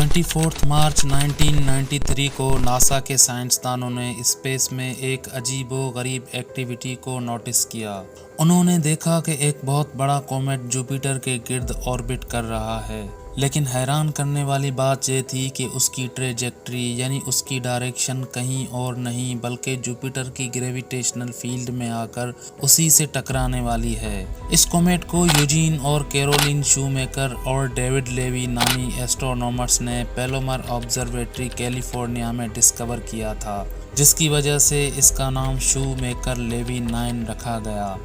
24 मार्च 1993 को नासा के साइंसदानों ने स्पेस में एक अजीबो-गरीब एक्टिविटी को नोटिस किया। उन्होंने देखा कि एक बहुत बड़ा कॉमेट जुपिटर के गिर्द ऑर्बिट कर रहा है, लेकिन हैरान करने वाली बात यह थी कि उसकी ट्रेजेक्ट्री यानी उसकी डायरेक्शन कहीं और नहीं बल्कि जुपिटर की ग्रेविटेशनल फील्ड में आकर उसी से टकराने वाली है। इस कॉमेट को यूजीन और कैरोलिन शूमेकर और डेविड लेवी नामी एस्ट्रोनॉमर्स ने पैलोमर ऑब्जर्वेटरी कैलिफोर्निया में डिस्कवर किया था, जिसकी वजह से इसका नाम शूमेकर लेवी 9 रखा गया।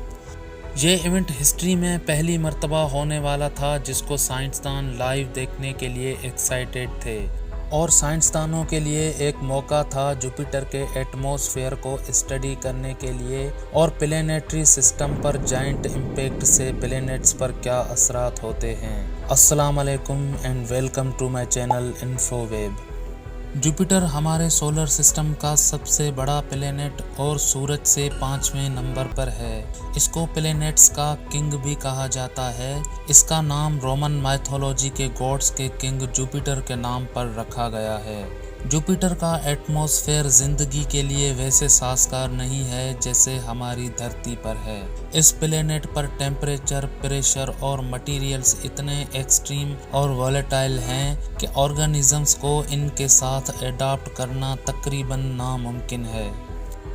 ये इवेंट हिस्ट्री में पहली मर्तबा होने वाला था जिसको साइंसदान लाइव देखने के लिए एक्साइटेड थे, और साइंसदानों के लिए एक मौका था जुपिटर के एटमॉस्फेयर को स्टडी करने के लिए और प्लैनेटरी सिस्टम पर जाइंट इम्पैक्ट से प्लैनेट्स पर क्या असरात होते हैं। अस्सलाम वालेकुम and welcome to my channel Infoweb. Jupiter हमारे सोलर सिस्टम का सबसे बड़ा प्लैनेट और सूरज से 5वें नंबर पर है। इसको प्लैनेट्स का किंग भी कहा जाता है। इसका नाम रोमन माइथोलॉजी के गॉड्स के किंग जुपिटर के नाम पर रखा गया है। जुपिटर का एटमॉस्फेयर जिंदगी के लिए वैसे साजगार नहीं है जैसे हमारी धरती पर है। इस प्लेनेट पर टेम्परेचर, प्रेशर और मटेरियल्स इतने एक्सट्रीम और वॉलेटाइल हैं कि ऑर्गेनिजम्स को इनके साथ एडाप्ट करना तकरीबन नामुमकिन है।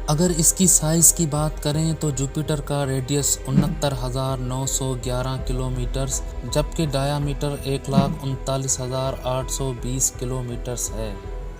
अगर इसकी साइज़ की बात करें तो जुपिटर का रेडियस 69,911 किलोमीटर्स जबकि डायामीटर 1,39,820 किलोमीटर्स है।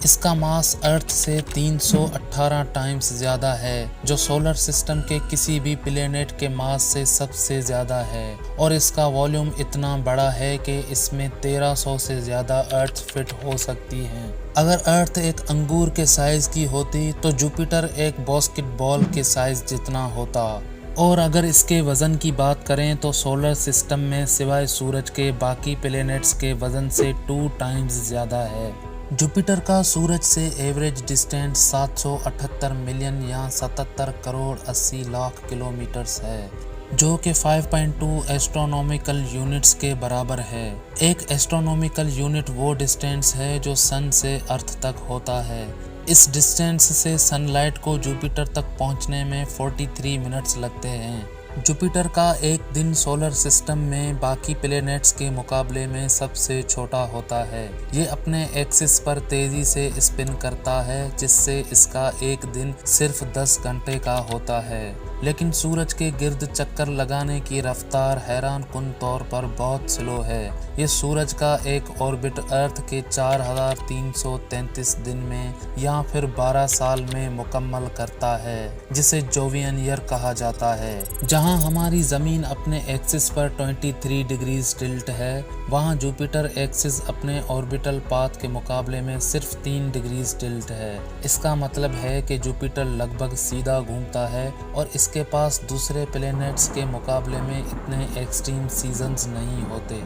इसका मास अर्थ से 318 टाइम्स ज़्यादा है, जो सोलर सिस्टम के किसी भी प्लेनेट के मास से सबसे ज़्यादा है, और इसका वॉल्यूम इतना बड़ा है कि इसमें 1300 से ज़्यादा अर्थ फिट हो सकती हैं। अगर अर्थ एक अंगूर के साइज़ की होती तो जुपिटर एक बास्केटबॉल के साइज़ जितना होता। और अगर इसके वज़न की बात करें तो सोलर सिस्टम में सिवाय सूरज के बाकी प्लैनेट्स के वज़न से 2 टाइम्स ज़्यादा है। जुपिटर का सूरज से एवरेज डिस्टेंस 778 मिलियन या 77 करोड़ 80 लाख किलोमीटर्स है, जो कि 5.2 एस्ट्रोनॉमिकल यूनिट्स के बराबर है। एक एस्ट्रोनॉमिकल यूनिट वो डिस्टेंस है जो सन से अर्थ तक होता है। इस डिस्टेंस से सनलाइट को जुपिटर तक पहुंचने में 43 मिनट्स लगते हैं। जुपिटर का एक दिन सोलर सिस्टम में बाकी प्लैनेट्स के मुकाबले में सबसे छोटा होता है। ये अपने एक्सिस पर तेजी से स्पिन करता है, जिससे इसका एक दिन सिर्फ 10 घंटे का होता है। लेकिन सूरज के गिर्द चक्कर लगाने की रफ्तार हैरान कुन तौर पर बहुत स्लो है। ये सूरज का एक ऑर्बिट अर्थ के 4,333 दिन में या फिर 12 साल में मुकम्मल करता है, जिसे जोवियन ईयर कहा जाता है। जहां हमारी ज़मीन अपने एक्सिस पर 23 डिग्रीज टिल्ट है, वहां जुपिटर एक्सिस अपने ऑर्बिटल पाथ के मुकाबले में सिर्फ 3 डिग्रीज टिल्ट है। इसका मतलब है कि जुपिटर लगभग सीधा घूमता है और इसके पास दूसरे प्लैनेट्स के मुकाबले में इतने एक्सट्रीम सीजन्स नहीं होते।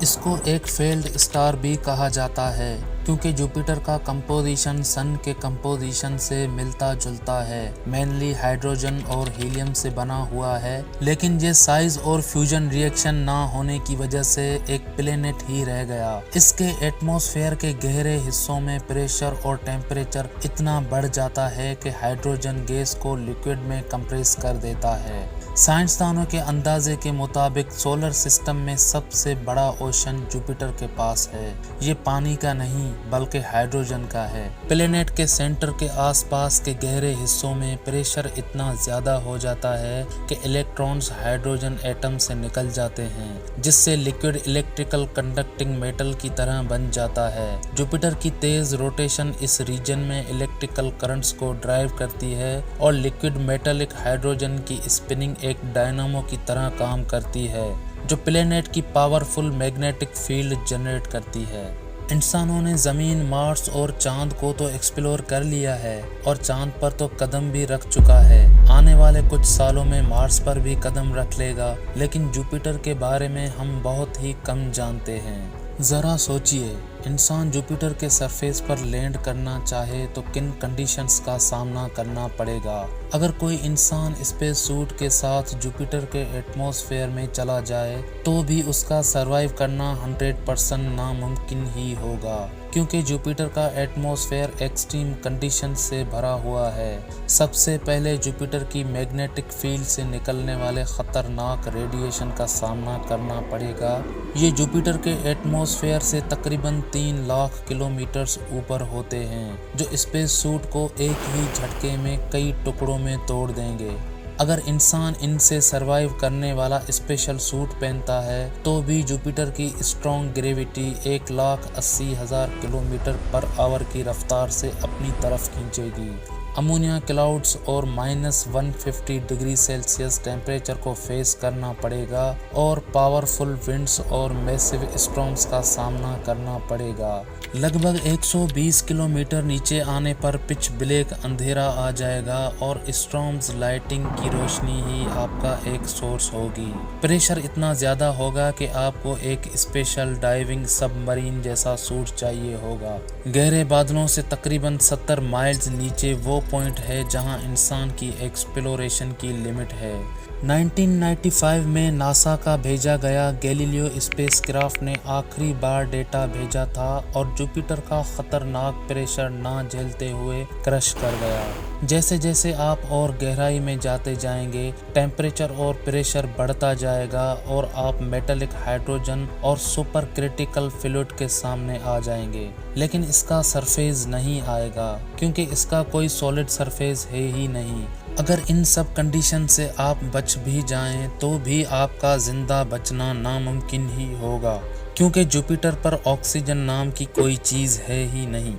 इसको एक फेल्ड स्टार भी कहा जाता है क्योंकि जुपिटर का कंपोजिशन सन के कंपोजिशन से मिलता जुलता है। मेनली हाइड्रोजन और हीलियम से बना हुआ है, लेकिन ये साइज और फ्यूजन रिएक्शन ना होने की वजह से एक प्लेनेट ही रह गया। इसके एटमॉस्फेयर के गहरे हिस्सों में प्रेशर और टेम्परेचर इतना बढ़ जाता है कि हाइड्रोजन गैस को लिक्विड में कंप्रेस कर देता है। साइंसदानों के अंदाजे के मुताबिक सोलर सिस्टम में सबसे बड़ा ओशन जुपिटर के पास है। ये पानी का नहीं बल्कि हाइड्रोजन का है। प्लेनेट के सेंटर के आसपास के गहरे हिस्सों में प्रेशर इतना ज़्यादा हो जाता है कि इलेक्ट्रॉन्स हाइड्रोजन एटम से निकल जाते हैं, जिससे लिक्विड इलेक्ट्रिकल कंडक्टिंग मेटल की तरह बन जाता है। जुपिटर की तेज़ रोटेशन इस रीजन में इलेक्ट्रिकल करंट्स को ड्राइव करती है और लिक्विड मेटालिक हाइड्रोजन की स्पिनिंग एक डायनामो की तरह काम करती है, जो प्लेनेट की पावरफुल मैग्नेटिक फील्ड जनरेट करती है। इंसानों ने ज़मीन, मार्स और चांद को तो एक्सप्लोर कर लिया है और चांद पर तो कदम भी रख चुका है। आने वाले कुछ सालों में मार्स पर भी कदम रख लेगा, लेकिन जुपिटर के बारे में हम बहुत ही कम जानते हैं। ज़रा सोचिए, इंसान जुपिटर के सरफेस पर लैंड करना चाहे तो किन कंडीशंस का सामना करना पड़ेगा। अगर कोई इंसान स्पेस सूट के साथ जुपिटर के एटमॉस्फेयर में चला जाए तो भी उसका सरवाइव करना 100% नामुमकिन ही होगा, क्योंकि जुपिटर का एटमॉस्फेयर एक्सट्रीम कंडीशन से भरा हुआ है। सबसे पहले जुपिटर की मैग्नेटिक फील्ड से निकलने वाले खतरनाक रेडिएशन का सामना करना पड़ेगा। ये जुपिटर के एटमॉस्फेयर से तकरीबन 3 लाख किलोमीटर्स ऊपर होते हैं, जो स्पेस सूट को एक ही झटके में कई टुकड़ों में तोड़ देंगे। अगर इंसान इनसे सरवाइव करने वाला स्पेशल सूट पहनता है तो भी जुपिटर की strong gravity 1,80,000 kilometre per hour की रफ्तार से अपनी तरफ खींचेगी। अमोनिया क्लाउड्स और -150 डिग्री सेल्सियस टेम्परेचर को फेस करना पड़ेगा और पावरफुल विंड्स और मैसिव स्टॉर्म्स का सामना करना पड़ेगा। लगभग 120 किलोमीटर नीचे आने पर पिच ब्लैक अंधेरा आ जाएगा और स्टॉर्म्स लाइटिंग की रोशनी ही आपका एक सोर्स होगी। प्रेशर इतना ज़्यादा होगा कि आपको एक स्पेशल डाइविंग सबमरीन जैसा सूट चाहिए होगा। गहरे बादलों से तकरीबन 70 माइल्स नीचे वो पॉइंट है जहां इंसान की एक्सप्लोरेशन की लिमिट है। 1995 में नासा का भेजा गया गैलीलियो स्पेसक्राफ्ट ने आखिरी बार डेटा भेजा था और जुपिटर का खतरनाक प्रेशर ना झेलते हुए क्रश कर गया। जैसे जैसे आप और गहराई में जाते जाएंगे, टेम्परेचर और प्रेशर बढ़ता जाएगा और आप मेटालिक हाइड्रोजन और सुपर क्रिटिकल फ्लूइड के सामने आ जाएंगे। लेकिन इसका सरफेस नहीं आएगा, क्योंकि इसका कोई सॉलिड सरफेस है ही नहीं। अगर इन सब कंडीशन से आप बच भी जाएं तो भी आपका जिंदा बचना नामुमकिन ही होगा, क्योंकि जुपिटर पर ऑक्सीजन नाम की कोई चीज़ है ही नहीं।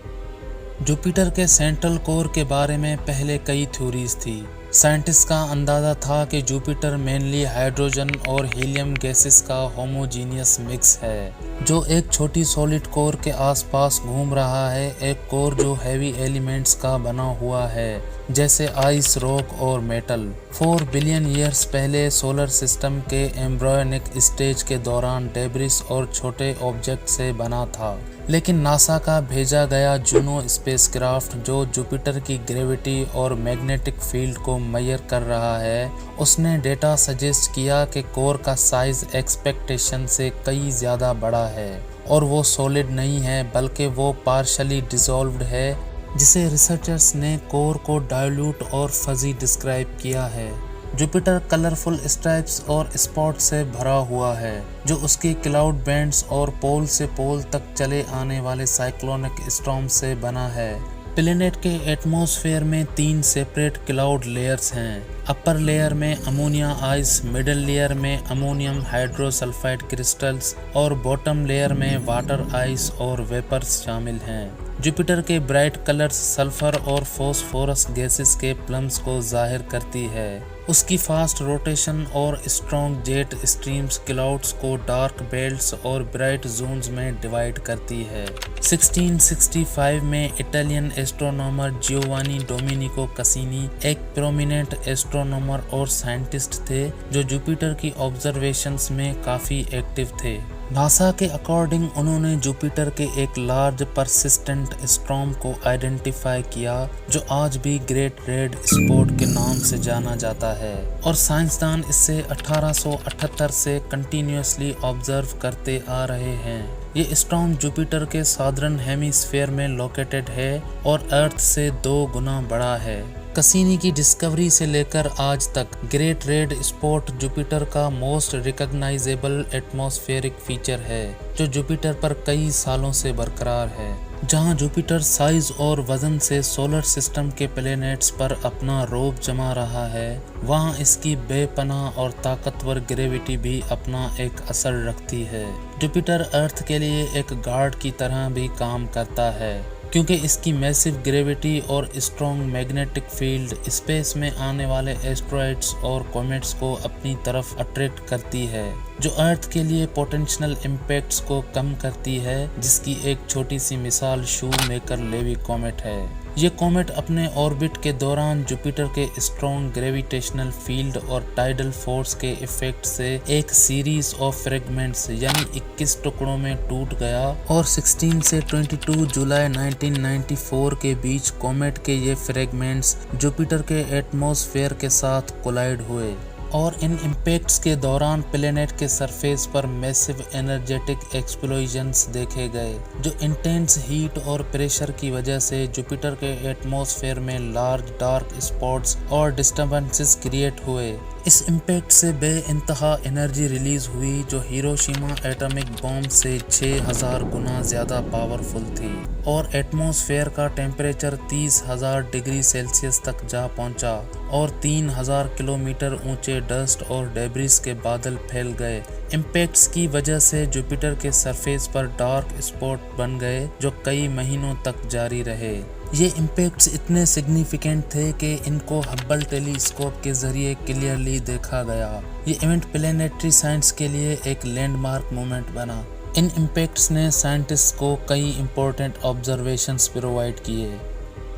जुपिटर के सेंट्रल कोर के बारे में पहले कई थ्योरीज थी। साइंटिस्ट का अंदाज़ा था कि जुपिटर मेनली हाइड्रोजन और हीलियम गैसेस का होमोजीनियस मिक्स है, जो एक छोटी सॉलिड कोर के आसपास घूम रहा है। एक कोर जो हैवी एलिमेंट्स का बना हुआ है, जैसे आइस, रॉक और मेटल। 4 बिलियन ईयर्स पहले सोलर सिस्टम के एम्ब्रियोनिक स्टेज के दौरान डेब्रिस और छोटे ऑब्जेक्ट से बना था। लेकिन नासा का भेजा गया जूनो स्पेसक्राफ्ट, जो जुपिटर की ग्रेविटी और मैग्नेटिक फील्ड को मेजर कर रहा है, उसने डेटा सजेस्ट किया कि कोर का साइज एक्सपेक्टेशन से कई ज़्यादा बड़ा है और वो सॉलिड नहीं है, बल्कि वो पार्शली डिसॉल्व्ड है, जिसे रिसर्चर्स ने कोर को डाइल्यूट और फजी डिस्क्राइब किया है। जुपिटर कलरफुल स्ट्राइप्स और स्पॉट से भरा हुआ है, जो उसके क्लाउड बैंड्स और पोल से पोल तक चले आने वाले साइक्लोनिक स्टॉर्म से बना है। प्लेनेट के एटमॉस्फेयर में 3 सेपरेट क्लाउड लेयर्स हैं। अपर लेयर में अमोनिया आइस, मिडिल लेयर में अमोनियम हाइड्रोसल्फाइड क्रिस्टल्स और बॉटम लेयर में वाटर आइस और वेपर्स शामिल हैं। जुपिटर के ब्राइट कलर्स सल्फर और फॉस्फोरस गैसेस के प्लम्स को जाहिर करती है। उसकी फास्ट रोटेशन और स्ट्रॉन्ग जेट स्ट्रीम्स क्लाउड्स को डार्क बेल्ट्स और ब्राइट जोन्स में डिवाइड करती है। 1665 में इटालियन एस्ट्रोनॉमर जियोवानी डोमिनिको कसीनी एक प्रोमिनेंट एस्ट्रोनॉमर और साइंटिस्ट थे, जो जुपिटर की ऑब्जर्वेशंस में काफ़ी एक्टिव थे। नासा के अकॉर्डिंग उन्होंने जुपिटर के एक लार्ज परसिस्टेंट स्टॉर्म को आइडेंटिफाई किया, जो आज भी ग्रेट रेड स्पॉट के नाम से जाना जाता है, और साइंसदान इसे 1878 से कंटिन्यूसली ऑब्जर्व करते आ रहे हैं। ये स्टॉर्म जुपिटर के सादर्न हेमिस्फीयर में लोकेटेड है और अर्थ से 2 गुना बड़ा है। कसीनी की डिस्कवरी से लेकर आज तक ग्रेट रेड स्पॉट जुपिटर का मोस्ट रिकॉग्नाइजेबल एटमॉस्फेरिक फीचर है, जो जुपिटर पर कई सालों से बरकरार है। जहां जुपिटर साइज और वजन से सोलर सिस्टम के प्लैनेट्स पर अपना रौब जमा रहा है, वहां इसकी बेपनाह और ताकतवर ग्रेविटी भी अपना एक असर रखती है। जुपिटर अर्थ के लिए एक गार्ड की तरह भी काम करता है, क्योंकि इसकी मैसिव ग्रेविटी और स्ट्रॉन्ग मैग्नेटिक फील्ड स्पेस में आने वाले एस्ट्रॉइड्स और कॉमेट्स को अपनी तरफ अट्रैक्ट करती है, जो अर्थ के लिए पोटेंशियल इम्पैक्ट्स को कम करती है, जिसकी एक छोटी सी मिसाल शू मेकर लेवी कॉमेट है। ये कॉमेट अपने ऑर्बिट के दौरान जुपिटर के स्ट्रॉन्ग ग्रेविटेशनल फील्ड और टाइडल फोर्स के इफेक्ट से एक सीरीज ऑफ फ्रेगमेंट्स यानी 21 टुकड़ों में टूट गया और 16 से 22 जुलाई 1994 के बीच कॉमेट के ये फ्रेगमेंट्स जुपिटर के एटमॉस्फेयर के साथ कोलाइड हुए और इन इम्पैक्ट्स के दौरान प्लेनेट के सरफेस पर मैसिव एनर्जेटिक एक्सप्लोजन्स देखे गए जो इंटेंस हीट और प्रेशर की वजह से जुपिटर के एटमॉस्फेयर में लार्ज डार्क स्पॉट्स और डिस्टर्बेंसेस क्रिएट हुए। इस इम्पैक्ट से बेइंतहा एनर्जी रिलीज हुई जो हिरोशिमा एटॉमिक बॉम्ब से 6000 गुना ज़्यादा पावरफुल थी और एटमॉस्फेयर का टेम्परेचर 30,000 डिग्री सेल्सियस तक जा पहुंचा और 3000 किलोमीटर ऊंचे डस्ट और डेब्रिस के बादल फैल गए। इम्पैक्ट्स की वजह से जुपिटर के सरफेस पर डार्क स्पॉट बन गए जो कई महीनों तक जारी रहे। ये इम्पैक्ट्स इतने सिग्निफिकेंट थे कि इनको हब्बल टेलीस्कोप के जरिए क्लियरली देखा गया। ये इवेंट प्लैनेटरी साइंस के लिए एक लैंडमार्क मोमेंट बना। इन इम्पैक्ट्स ने साइंटिस्ट को कई इंपॉर्टेंट ऑब्जर्वेशंस प्रोवाइड किए।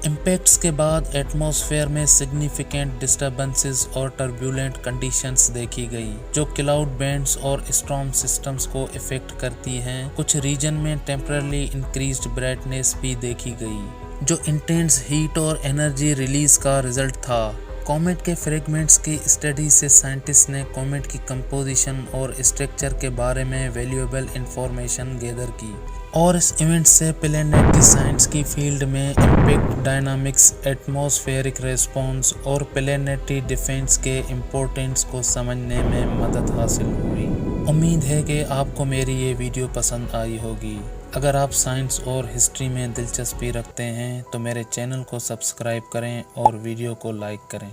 इम्पैक्ट्स के बाद एटमॉस्फेयर में सिग्निफिकेंट डिस्टर्बेंसेस और टर्बुलेंट कंडीशंस देखी गई जो क्लाउड बैंड्स और स्टॉर्म सिस्टम्स को इफेक्ट करती हैं। कुछ रीजन में टेम्पररी इंक्रीज्ड ब्राइटनेस भी देखी गई जो इंटेंस हीट और एनर्जी रिलीज का रिजल्ट था। कॉमेट के फ्रेगमेंट्स की स्टडी से साइंटिस्ट ने कॉमेट की कंपोजिशन और स्ट्रक्चर के बारे में वैल्यूएबल इंफॉर्मेशन गैदर की और इस इवेंट से प्लैनेटरी साइंस की फील्ड में इम्पैक्ट डायनामिक्स, एटमॉस्फेरिक रिस्पॉन्स और प्लैनेटरी डिफेंस के इम्पोर्टेंस को समझने में मदद हासिल हुई। उम्मीद है कि आपको मेरी ये वीडियो पसंद आई होगी। अगर आप साइंस और हिस्ट्री में दिलचस्पी रखते हैं तो मेरे चैनल को सब्सक्राइब करें और वीडियो को लाइक करें।